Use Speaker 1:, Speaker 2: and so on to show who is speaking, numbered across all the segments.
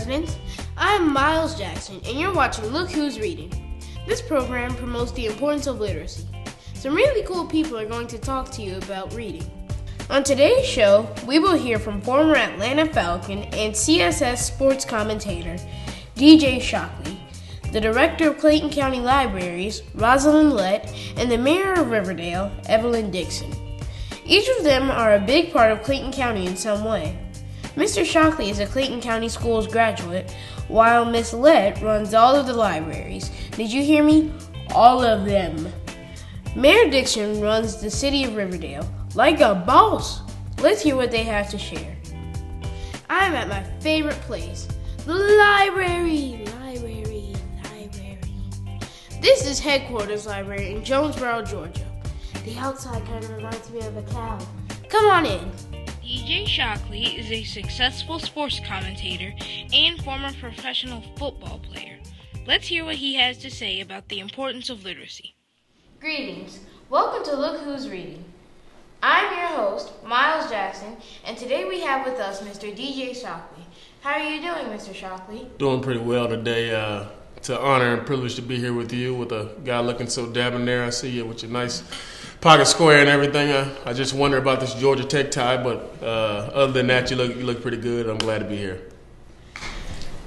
Speaker 1: residents. I'm Miles Jackson, and you're watching Look Who's Reading. This program promotes the importance of literacy. Some really cool people are going to talk to you about reading. On today's show, we will hear from former Atlanta Falcon and CSS sports commentator DJ Shockley, the director of Clayton County Libraries, Rosalind Lett, and the mayor of Riverdale, Evelyn Dixon. Each of them are a big part of Clayton County in some way. Mr. Shockley is a Clayton County Schools graduate, while Miss Lett runs all of the libraries. Did you hear me? All of them. Mayor Dixon runs the city of Riverdale. Like a boss. Let's hear what they have to share. I'm at my favorite place, the library. This is headquarters library in Jonesboro, Georgia. The outside kind of reminds me of a cow. Come on in.
Speaker 2: DJ Shockley is a successful sports commentator and former professional football player. Let's hear what he has to say about the importance of literacy.
Speaker 1: Greetings. Welcome to Look Who's Reading. I'm your host, Miles Jackson, and today we have with us Mr. DJ Shockley. How are you doing, Mr. Shockley?
Speaker 3: Doing pretty well today. It's an honor and privilege to be here with you, with a guy looking so debonair. I see you with your nice pocket square and everything. I just wonder about this Georgia Tech tie, but other than that, you look pretty good. I'm glad to be here.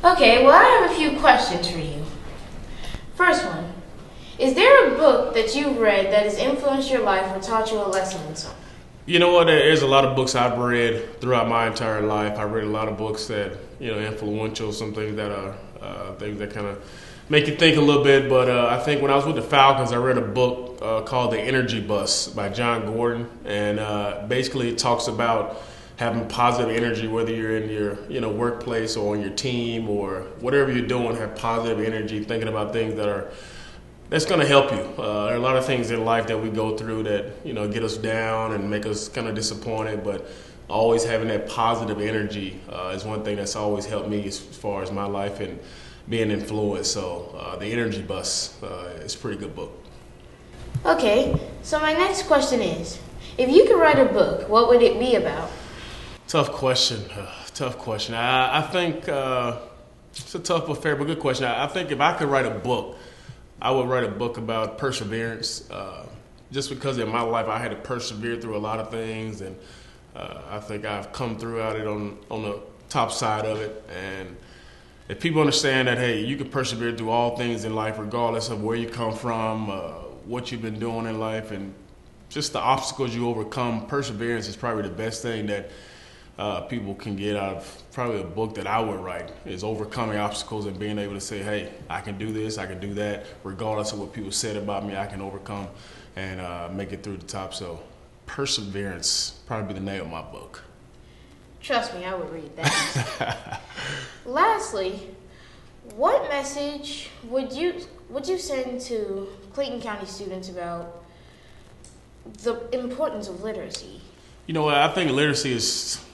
Speaker 1: Okay, well, I have a few questions for you. First one, is there a book that you've read that has influenced your life or taught you a lesson in something?
Speaker 3: You know what? There's a lot of books I've read throughout my entire life. I've read a lot of books that, influential, some things that are things that kind of make you think a little bit. But I think when I was with the Falcons, I read a book called The Energy Bus by John Gordon. And basically it talks about having positive energy, whether you're in your workplace or on your team or whatever you're doing, have positive energy, thinking about things that's going to help you. There are a lot of things in life that we go through that, get us down and make us kind of disappointed, but always having that positive energy is one thing that's always helped me as far as my life and being influenced. So The Energy Bus is a pretty good book.
Speaker 1: Okay, so my next question is, if you could write a book, what would it be about?
Speaker 3: Tough question. I think it's a tough affair, but good question. I think if I could write a book, I would write a book about perseverance. Just because in my life I had to persevere through a lot of things, and I think I've come throughout it on the top side of it. And if people understand that, hey, you can persevere through all things in life, regardless of where you come from, what you've been doing in life, and just the obstacles you overcome, perseverance is probably the best thing that people can get out of probably a book that I would write, is overcoming obstacles and being able to say, hey, I can do this, I can do that, regardless of what people said about me, I can overcome and make it through the top. So perseverance probably be the name of my book.
Speaker 1: Trust me, I would read that. Lastly, what message would you send to Clayton County students about the importance of literacy?
Speaker 3: I think literacy is,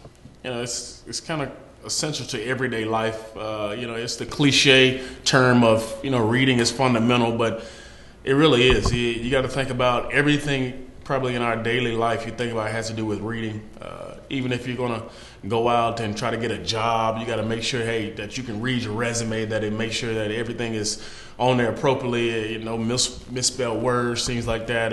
Speaker 3: it's kind of essential to everyday life. It's the cliche term of, reading is fundamental, but it really is. You got to think about everything probably in our daily life you think about has to do with reading. Even if you're going to go out and try to get a job, you got to make sure, hey, that you can read your resume, that it make sure that everything is on there appropriately, misspelled words, things like that.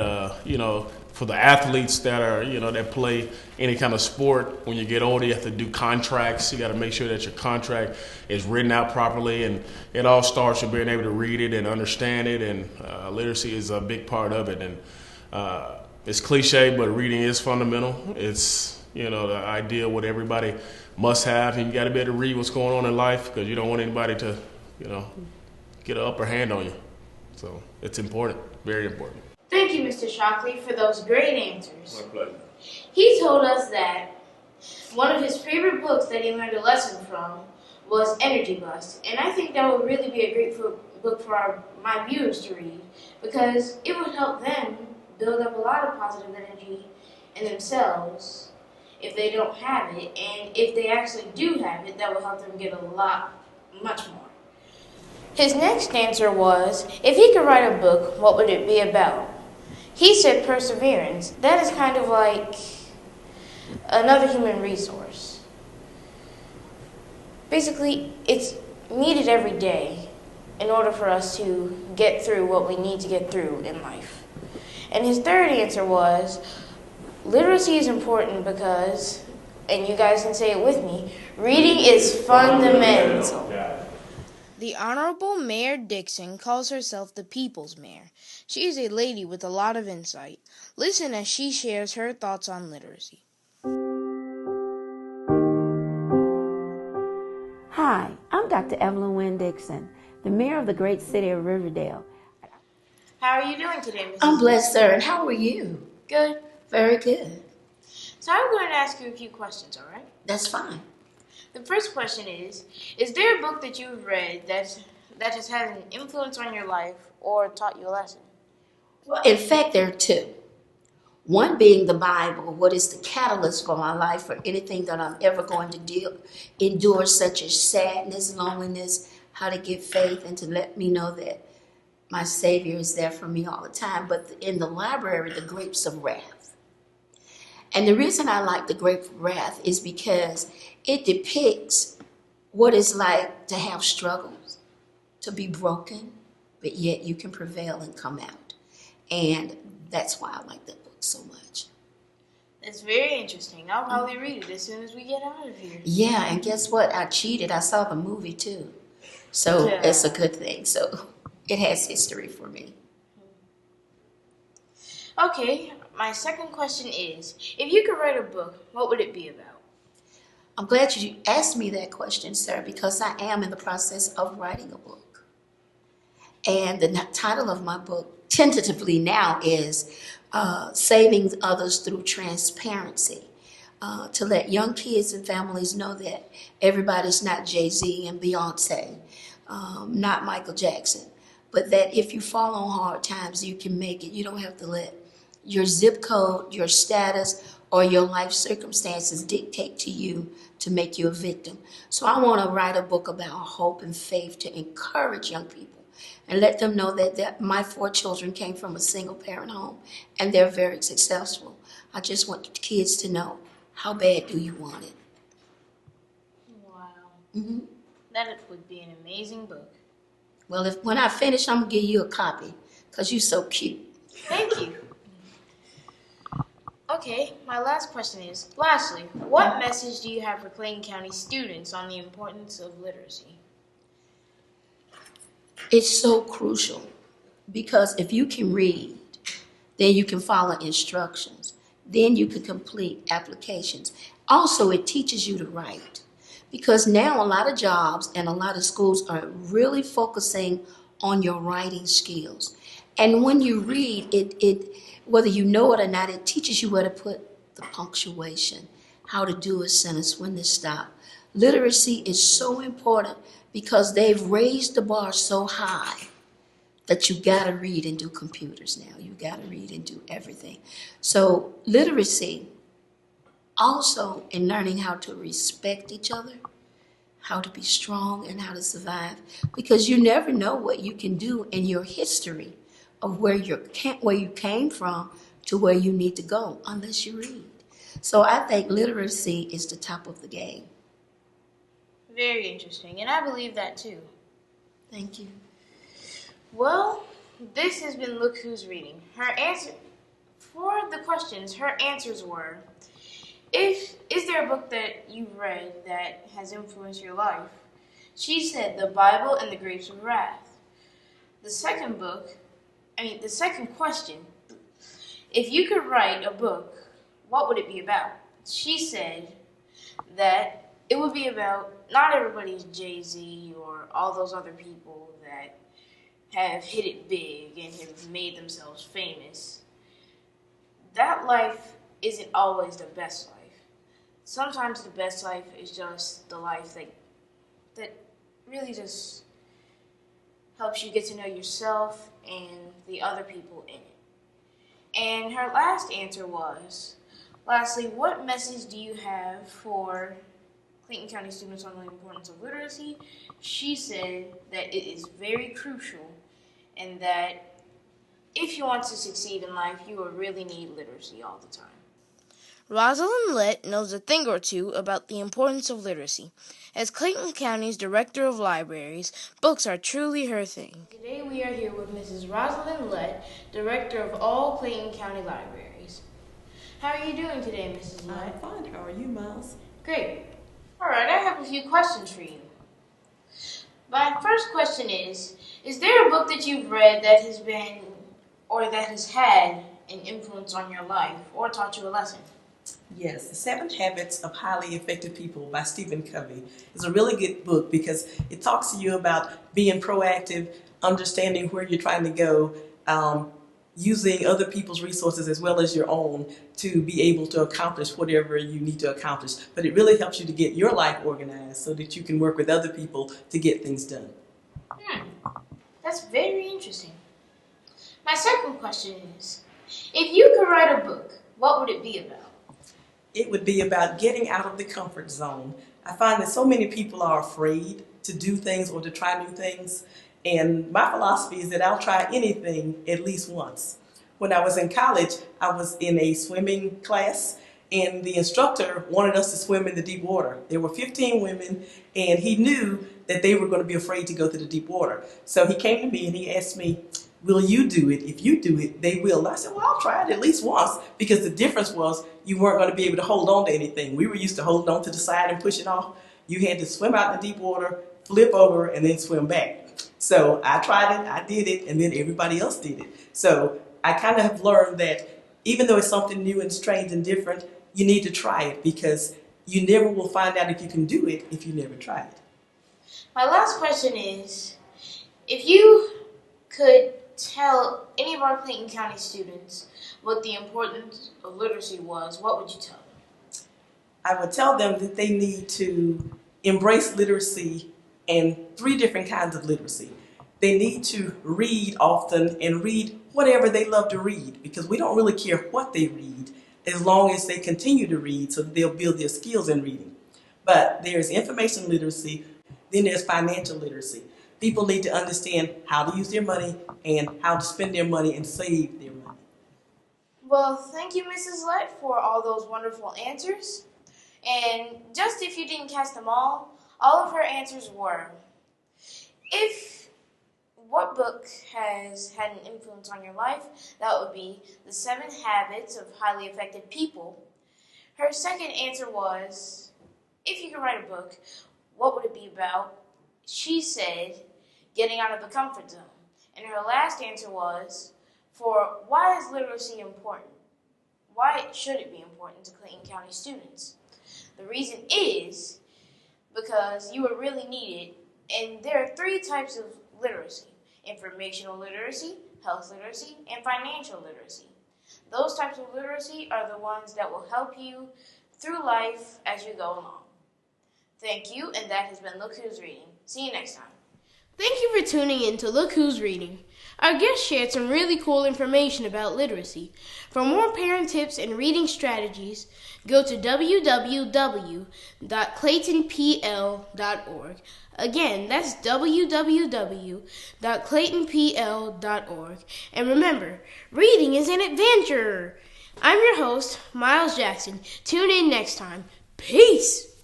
Speaker 3: For the athletes that are, that play any kind of sport, when you get older, you have to do contracts. You got to make sure that your contract is written out properly, and it all starts with being able to read it and understand it, and literacy is a big part of it. And it's cliche, but reading is fundamental. It's, the idea what everybody must have, and you got to be able to read what's going on in life, because you don't want anybody to, get an upper hand on you. So it's important, very important.
Speaker 1: Thank you, Mr. Shockley, for those great answers.
Speaker 3: My pleasure.
Speaker 1: He told us that one of his favorite books that he learned a lesson from was Energy Bus, and I think that would really be a great book for my viewers to read, because it would help them build up a lot of positive energy in themselves if they don't have it, and if they actually do have it, that will help them get much more. His next answer was, if he could write a book, what would it be about? He said perseverance. That is kind of like another human resource. Basically, it's needed every day in order for us to get through what we need to get through in life. And his third answer was, literacy is important because, and you guys can say it with me, reading is fundamental. The Honorable Mayor Dixon calls herself the People's Mayor. She is a lady with a lot of insight. Listen as she shares her thoughts on literacy.
Speaker 4: Hi, I'm Dr. Evelyn Wynne Dixon, the mayor of the great city of Riverdale.
Speaker 1: How are you doing today, Mrs.
Speaker 5: I'm blessed, sir. And how are you?
Speaker 1: Good.
Speaker 5: Very good.
Speaker 1: So I'm going to ask you a few questions, all right?
Speaker 5: That's fine.
Speaker 1: The first question is there a book that you've read that has had an influence on your life or taught you a lesson?
Speaker 5: Well, in fact, there are two. One being the Bible, what is the catalyst for my life, for anything that I'm ever going to endure, such as sadness, loneliness, how to get faith, and to let me know that my Savior is there for me all the time. But in the library, the Grapes of Wrath. And the reason I like the Grapes of Wrath is because it depicts what it's like to have struggles, to be broken, but yet you can prevail and come out. And that's why I like that book so much.
Speaker 1: It's very interesting. I'll probably read it as soon as we get out of here.
Speaker 5: Yeah, and guess what? I cheated. I saw the movie too. So it's a good thing. So it has history for me.
Speaker 1: Okay, my second question is, if you could write a book, what would it be about?
Speaker 5: I'm glad you asked me that question, sir, because I am in the process of writing a book. And the title of my book, tentatively now, is Saving Others Through Transparency. To let young kids and families know that everybody's not Jay-Z and Beyonce, not Michael Jackson, but that if you fall on hard times, you can make it. You don't have to let your zip code, your status, or your life circumstances dictate to you to make you a victim. So I want to write a book about hope and faith to encourage young people and let them know that my 4 children came from a single parent home and they're very successful. I just want kids to know, how bad do you want it?
Speaker 1: Wow.
Speaker 5: Mm-hmm.
Speaker 1: That would be an amazing book.
Speaker 5: Well, when I finish, I'm going to give you a copy because you're so cute.
Speaker 1: Thank you. Okay, my last question is, lastly, what message do you have for Clayton County students on the importance of literacy?
Speaker 5: It's so crucial because if you can read, then you can follow instructions. Then you can complete applications. Also, it teaches you to write because now a lot of jobs and a lot of schools are really focusing on your writing skills. And when you read, it whether you know it or not, it teaches you where to put the punctuation, how to do a sentence, when to stop. Literacy is so important because they've raised the bar so high that you gotta read and do computers now. You gotta read and do everything. So literacy, also in learning how to respect each other, how to be strong and how to survive, because you never know what you can do in your history of where you came from to where you need to go unless you read. So I think literacy is the top of the game.
Speaker 1: Very interesting, and I believe that too.
Speaker 5: Thank you.
Speaker 1: Well, this has been Look Who's Reading. For the questions, her answers were, is there a book that you've read that has influenced your life? She said the Bible and the Grapes of Wrath. The second question, if you could write a book, what would it be about? She said that it would be about not everybody's Jay-Z or all those other people that have hit it big and have made themselves famous. That life isn't always the best life. Sometimes the best life is just the life that really just helps you get to know yourself and the other people in it. And her last answer was, lastly, what message do you have for Clayton County students on the importance of literacy? She said that it is very crucial and that if you want to succeed in life, you will really need literacy all the time. Rosalind Lett knows a thing or two about the importance of literacy. As Clayton County's Director of Libraries, books are truly her thing. Today we are here with Mrs. Rosalind Lett, Director of all Clayton County Libraries. How are you doing today, Mrs. Lett?
Speaker 6: I'm fine. How are you, Miles?
Speaker 1: Great. All right, I have a few questions for you. My first question is there a book that you've read that has been, or that has had an influence on your life, or taught you a lesson?
Speaker 6: Yes, The 7 Habits of Highly Effective People by Stephen Covey is a really good book because it talks to you about being proactive, understanding where you're trying to go, using other people's resources as well as your own to be able to accomplish whatever you need to accomplish. But it really helps you to get your life organized so that you can work with other people to get things done.
Speaker 1: That's very interesting. My second question is, if you could write a book, what would it be about?
Speaker 6: It would be about getting out of the comfort zone. I find that so many people are afraid to do things or to try new things. And my philosophy is that I'll try anything at least once. When I was in college, I was in a swimming class, and the instructor wanted us to swim in the deep water. There were 15 women, and he knew that they were going to be afraid to go to the deep water. So he came to me and he asked me, will you do it? If you do it, they will. And I said, well, I'll try it at least once, because the difference was you weren't going to be able to hold on to anything. We were used to holding on to the side and pushing off. You had to swim out in the deep water, flip over, and then swim back. So I tried it, I did it, and then everybody else did it. So I kind of have learned that even though it's something new and strange and different, you need to try it, because you never will find out if you can do it if you never try it.
Speaker 1: My last question is, if you could tell any of our Clayton County students what the importance of literacy was, what would you tell them?
Speaker 6: I would tell them that they need to embrace literacy and 3 different kinds of literacy. They need to read often and read whatever they love to read, because we don't really care what they read as long as they continue to read so that they'll build their skills in reading. But there's information literacy, then there's financial literacy. People need to understand how to use their money and how to spend their money and save their money.
Speaker 1: Well, thank you, Mrs. Lett, for all those wonderful answers. And just if you didn't catch them all of her answers were, what book has had an influence on your life? That would be The 7 Habits of Highly Effective People. Her second answer was, if you could write a book, what would it be about? She said, getting out of the comfort zone. And her last answer was, for why is literacy important? Why should it be important to Clayton County students? The reason is because you are really needed, and there are 3 types of literacy: informational literacy, health literacy, and financial literacy. Those types of literacy are the ones that will help you through life as you go along. Thank you, and that has been Look Who's Reading. See you next time. Thank you for tuning in to Look Who's Reading. Our guest shared some really cool information about literacy. For more parent tips and reading strategies, go to www.claytonpl.org. Again, that's www.claytonpl.org. And remember, reading is an adventure. I'm your host, Miles Jackson. Tune in next time. Peace!